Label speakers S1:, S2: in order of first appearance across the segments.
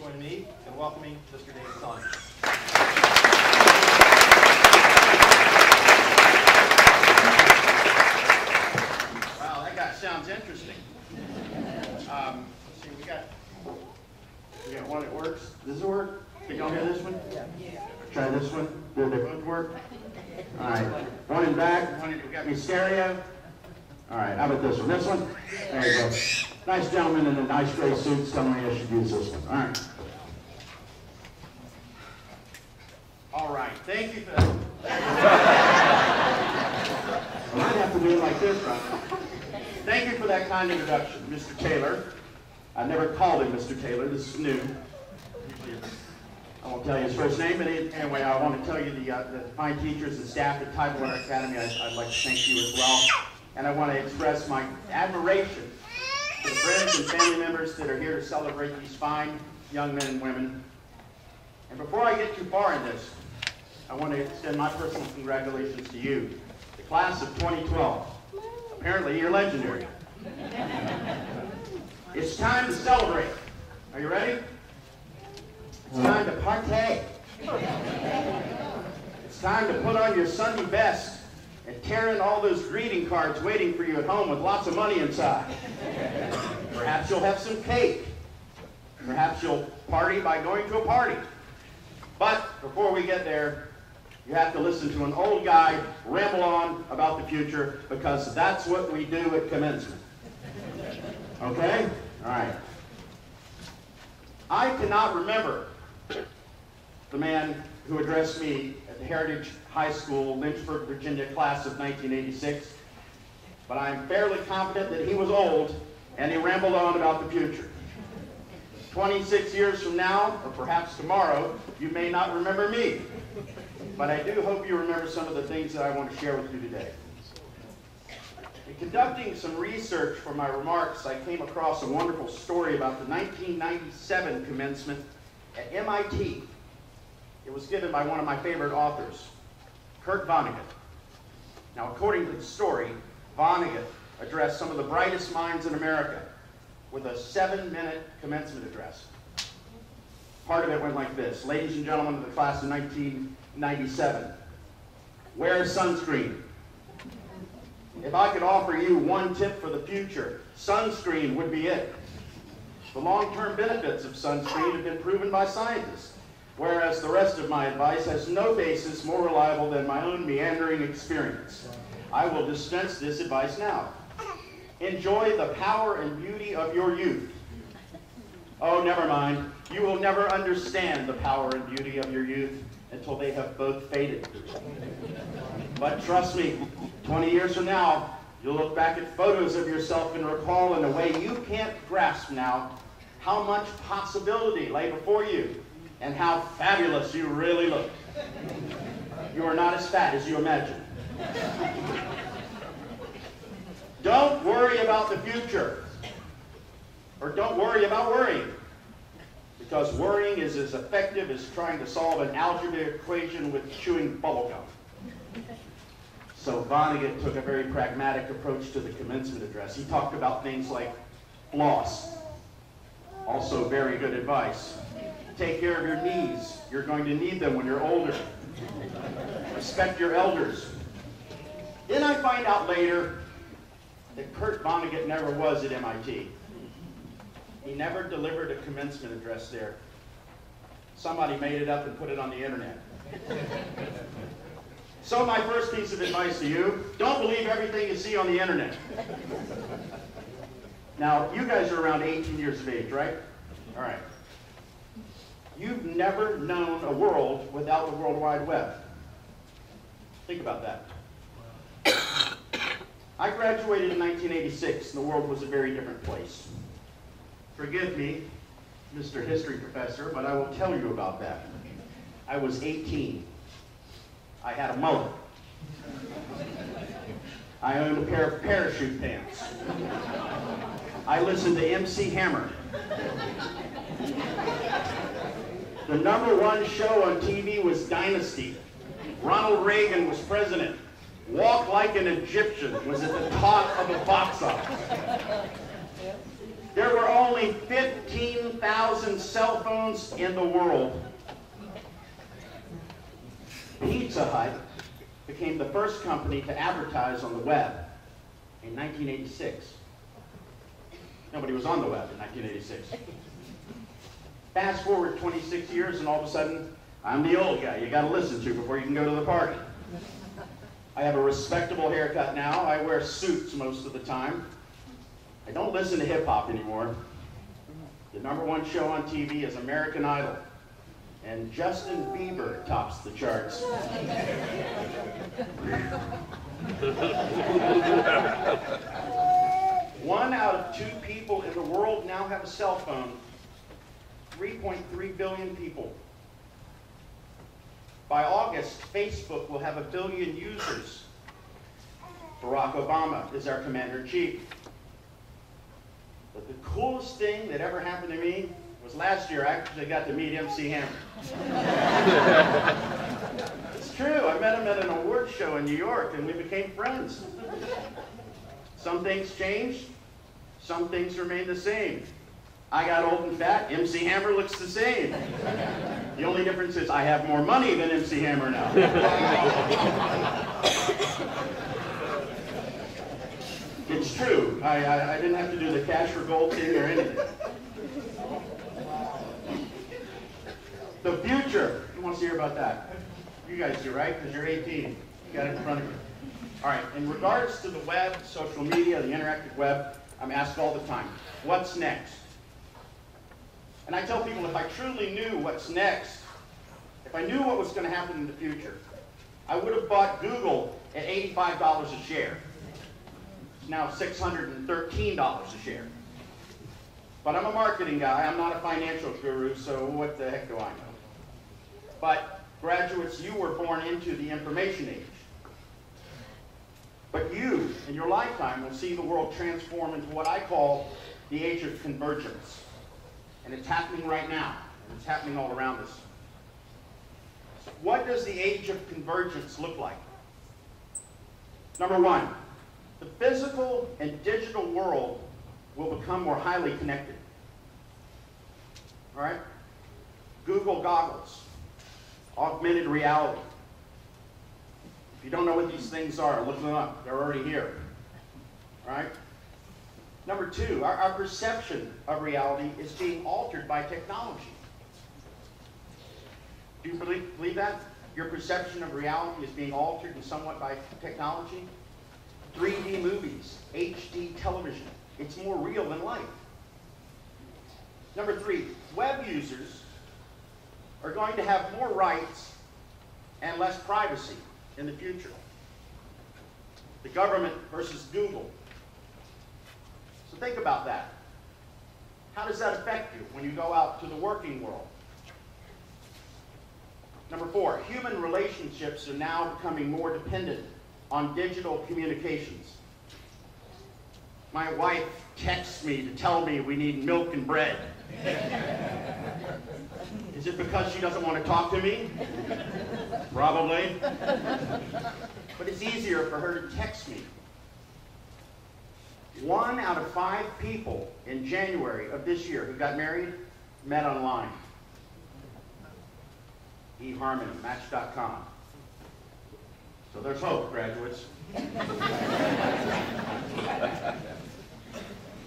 S1: join me in welcoming Mr. David Saunders. Wow, that guy sounds interesting. Let's see, we got one that works. Does it work? Can y'all hear this one? Yeah. Try this one. Do they both work? All right. One in back. We got me stereo. All right. How about this one? This one? There you go. Nice gentleman in a nice gray suit. Telling me I should use this one. All right. All right. Thank you for that. I might have to do it like this, right? Thank you for that kind introduction, Mr. Taylor. I've never called him Mr. Taylor. This is new. I won't tell you his first name, but anyway, I want to tell you the fine teachers and staff at Tidewater Academy, I'd like to thank you as well. And I want to express my admiration to the friends and family members that are here to celebrate these fine young men and women. And before I get too far in this, I want to extend my personal congratulations to you, the class of 2012. Apparently, you're legendary. It's time to celebrate. Are you ready? It's time to partay. It's time to put on your Sunday best and tear in all those greeting cards waiting for you at home with lots of money inside. Perhaps you'll have some cake. Perhaps you'll party by going to a party. But before we get there, you have to listen to an old guy ramble on about the future, because that's what we do at commencement. Okay? All right. I cannot remember the man who addressed me at the Heritage High School, Lynchburg, Virginia class of 1986, but I am fairly confident that he was old and he rambled on about the future. 26 years from now, or perhaps tomorrow, you may not remember me, but I do hope you remember some of the things that I want to share with you today. In conducting some research for my remarks, I came across a wonderful story about the 1997 commencement at MIT. It was given by one of my favorite authors, Kurt Vonnegut. Now, according to the story, Vonnegut addressed some of the brightest minds in America with a 7-minute commencement address. Part of it went like this: ladies and gentlemen of the class of 1997, wear sunscreen. If I could offer you one tip for the future, sunscreen would be it. The long-term benefits of sunscreen have been proven by scientists, whereas the rest of my advice has no basis more reliable than my own meandering experience. I will dispense this advice now. Enjoy the power and beauty of your youth. Oh, never mind. You will never understand the power and beauty of your youth until they have both faded. But trust me, 20 years from now, you'll look back at photos of yourself and recall in a way you can't grasp now how much possibility lay before you and how fabulous you really look. You are not as fat as you imagine. Don't worry about the future, or don't worry about worrying, because worrying is as effective as trying to solve an algebra equation with chewing bubblegum. So Vonnegut took a very pragmatic approach to the commencement address. He talked about things like floss, also very good advice. Take care of your knees. You're going to need them when you're older. Respect your elders. Then I find out later that Kurt Vonnegut never was at MIT. He never delivered a commencement address there. Somebody made it up and put it on the internet. So my first piece of advice to you, don't believe everything you see on the internet. Now, you guys are around 18 years of age, right? All right. You've never known a world without the World Wide Web. Think about that. I graduated in 1986, and the world was a very different place. Forgive me, Mr. History Professor, but I will tell you about that. I was 18. I had a mullet. I owned a pair of parachute pants. I listened to MC Hammer. The #1 show on TV was Dynasty. Ronald Reagan was president. Walk Like an Egyptian was at the top of the box office. There were only 15 15,000 cell phones in the world. Pizza Hut became the first company to advertise on the web in 1986. Nobody was on the web in 1986. Fast forward 26 years and all of a sudden, I'm the old guy you got to listen to before you can go to the party. I have a respectable haircut now. I wear suits most of the time. I don't listen to hip hop anymore. The #1 show on TV is American Idol. And Justin Bieber tops the charts. One out of 2 people in the world now have a cell phone. 3.3 billion people. By August, Facebook will have 1 billion users. Barack Obama is our commander-in-chief. But the coolest thing that ever happened to me was last year. I actually got to meet MC Hammer. It's true. I met him at an award show in New York, and we became friends. Some things changed. Some things remain the same. I got old and fat. MC Hammer looks the same. The only difference is I have more money than MC Hammer now. It's true. I didn't have to do the cash for gold thing or anything. The future. Who wants to hear about that? You guys do, right? Because you're 18. You got it in front of you. All right. In regards to the web, social media, the interactive web, I'm asked all the time, what's next? And I tell people, if I truly knew what's next, if I knew what was going to happen in the future, I would have bought Google at $85 a share. It's now $613 a share. But I'm a marketing guy. I'm not a financial guru, so what the heck do I know? But graduates, you were born into the information age. But you, in your lifetime, will see the world transform into what I call the Age of Convergence. And it's happening right now. And it's happening all around us. So what does the Age of Convergence look like? #1, the physical and digital world will become more highly connected. All right? Google goggles, augmented reality. If you don't know what these things are, look them up. They're already here. All right? #2, our perception of reality is being altered by technology. Do you believe that? Your perception of reality is being altered and somewhat by technology? 3D movies, HD television. It's more real than life. #3, web users are going to have more rights and less privacy in the future. The government versus Google. So think about that. How does that affect you when you go out to the working world? #4, human relationships are now becoming more dependent on digital communications. My wife texts me to tell me we need milk and bread. Is it because she doesn't want to talk to me? Probably. But it's easier for her to text me. 1 out of 5 people in January of this year who got married met online. eHarmony, Match.com. So there's hope, graduates.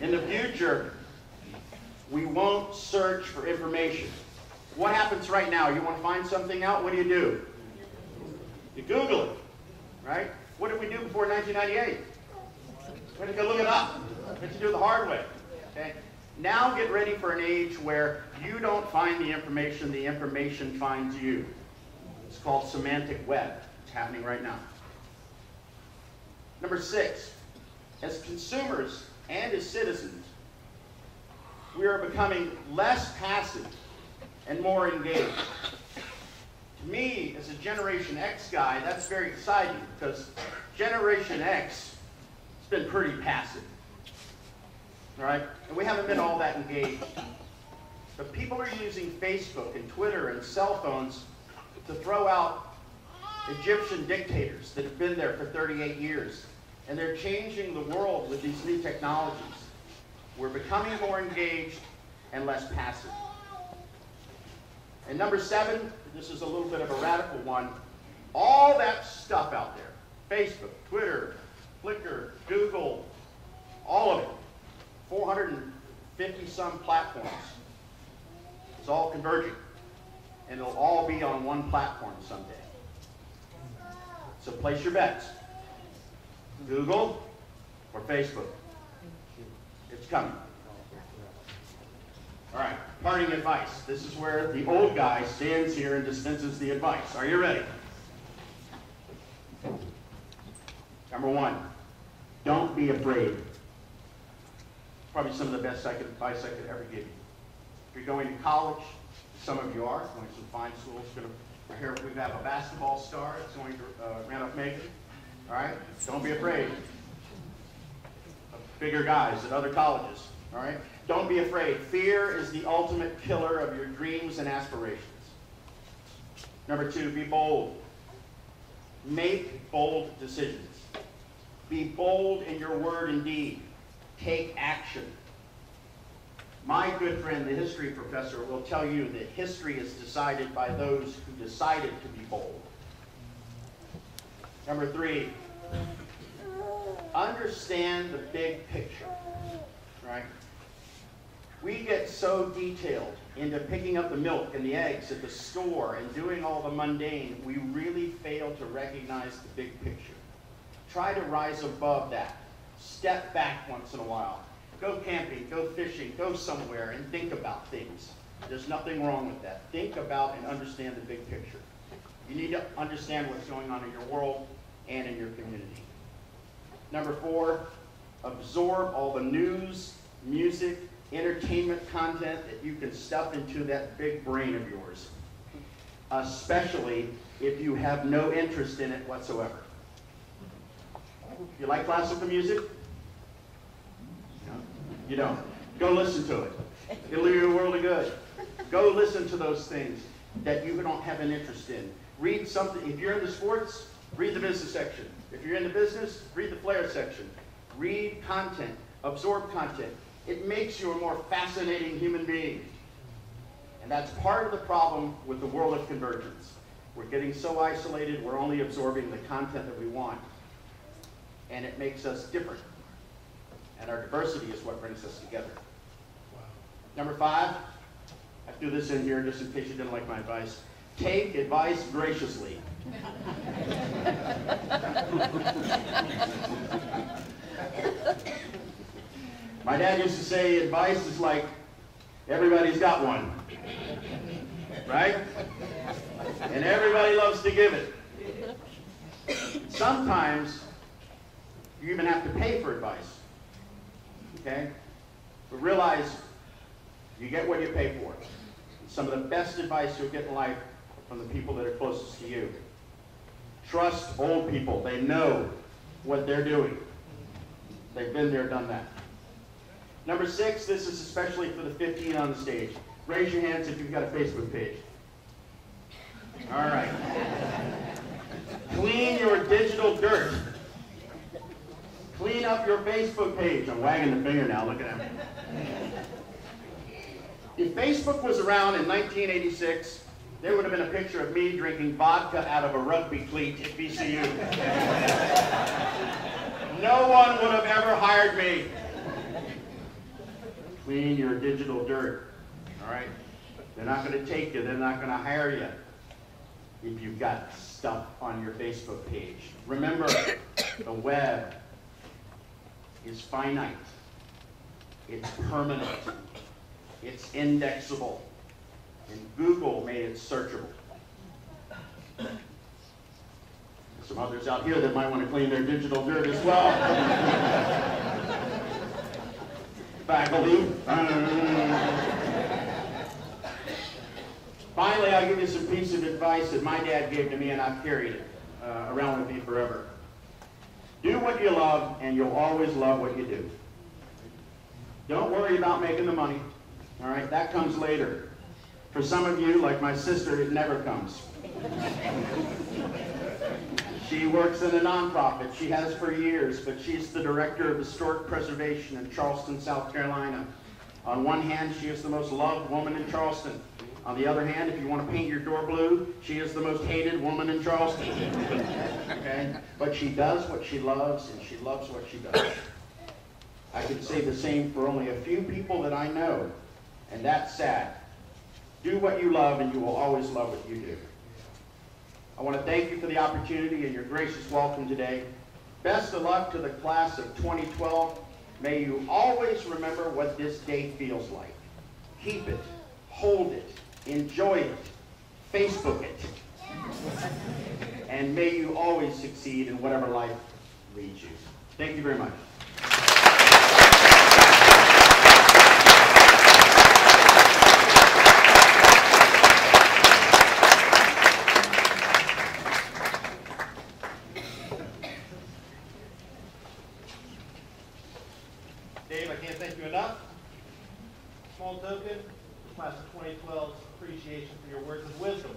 S1: In the future, we won't search for information. What happens right now? You want to find something out? What do? You Google it, right? What did we do before 1998? We had to go look it up. We had to do it the hard way. Okay? Now get ready for an age where you don't find the information finds you. It's called semantic web. It's happening right now. #6, as consumers and as citizens, we are becoming less passive and more engaged. To me, as a Generation X guy, that's very exciting because Generation X has been pretty passive. All right? And we haven't been all that engaged. But people are using Facebook and Twitter and cell phones to throw out Egyptian dictators that have been there for 38 years. And they're changing the world with these new technologies. We're becoming more engaged, and less passive. And number 7, this is a little bit of a radical one, all that stuff out there, Facebook, Twitter, Flickr, Google, all of it, 450 some platforms. It's all converging, and it'll all be on one platform someday. So place your bets. Google or Facebook. It's coming. All right, parting advice. This is where the old guy stands here and dispenses the advice. Are you ready? Number 1, don't be afraid. Probably some of the best advice I could ever give you. If you're going to college, some of you are, going to some fine schools. Here we have a basketball star. It's going to Randolph Macon. All right? Don't be afraid of bigger guys at other colleges. All right? Don't be afraid. Fear is the ultimate killer of your dreams and aspirations. Number 2, be bold. Make bold decisions. Be bold in your word and deed. Take action. My good friend, the history professor, will tell you that history is decided by those who decided to be bold. Number 3, understand the big picture. Right? We get so detailed into picking up the milk and the eggs at the store and doing all the mundane, we really fail to recognize the big picture. Try to rise above that. Step back once in a while. Go camping, go fishing, go somewhere and think about things. There's nothing wrong with that. Think about and understand the big picture. You need to understand what's going on in your world and in your community. Number 4, absorb all the news, music, entertainment content that you can stuff into that big brain of yours, especially if you have no interest in it whatsoever. You like classical music? No? You don't. Go listen to it. It'll do you a world of good. Go listen to those things that you don't have an interest in. Read something. If you're into sports, read the business section. If you're into business, read the flair section. Read content. Absorb content. It makes you a more fascinating human being. And that's part of the problem with the world of convergence. We're getting so isolated, we're only absorbing the content that we want. And it makes us different. And our diversity is what brings us together. Wow. Number 5, I threw this in here just in case you didn't like my advice. Take advice graciously. My dad used to say advice is like everybody's got one. Right? And everybody loves to give it. Sometimes you even have to pay for advice. Okay? But realize you get what you pay for. Some of the best advice you'll get in life are from the people that are closest to you. Trust old people. They know what they're doing. They've been there, done that. Number 6, this is especially for the 15 on the stage. Raise your hands if you've got a Facebook page. All right. Clean your digital dirt. Clean up your Facebook page. I'm wagging the finger now. Look at him. If Facebook was around in 1986, there would have been a picture of me drinking vodka out of a rugby cleat at VCU. No one would have ever hired me. Clean your digital dirt. All right? They're not going to take you. They're not going to hire you if you've got stuff on your Facebook page. Remember, the web is finite. It's permanent. It's indexable. And Google made it searchable. There's some others out here that might want to clean their digital dirt as well. Faculty. Finally, I'll give you some piece of advice that my dad gave to me, and I've carried it around with me forever. Do what you love, and you'll always love what you do. Don't worry about making the money. All right, that comes later. For some of you, like my sister, it never comes. She works in a nonprofit. She has for years, but she's the director of historic preservation in Charleston, South Carolina. On one hand, she is the most loved woman in Charleston. On the other hand, if you want to paint your door blue, she is the most hated woman in Charleston. Okay? But she does what she loves, and she loves what she does. I could say the same for only a few people that I know, and that's sad. Do what you love, and you will always love what you do. I want to thank you for the opportunity and your gracious welcome today. Best of luck to the class of 2012. May you always remember what this day feels like. Keep it, hold it, enjoy it, Facebook it. And may you always succeed in whatever life leads you. Thank you very much.
S2: Dave, I can't thank you enough. Small token, class of 2012's appreciation for your words of wisdom.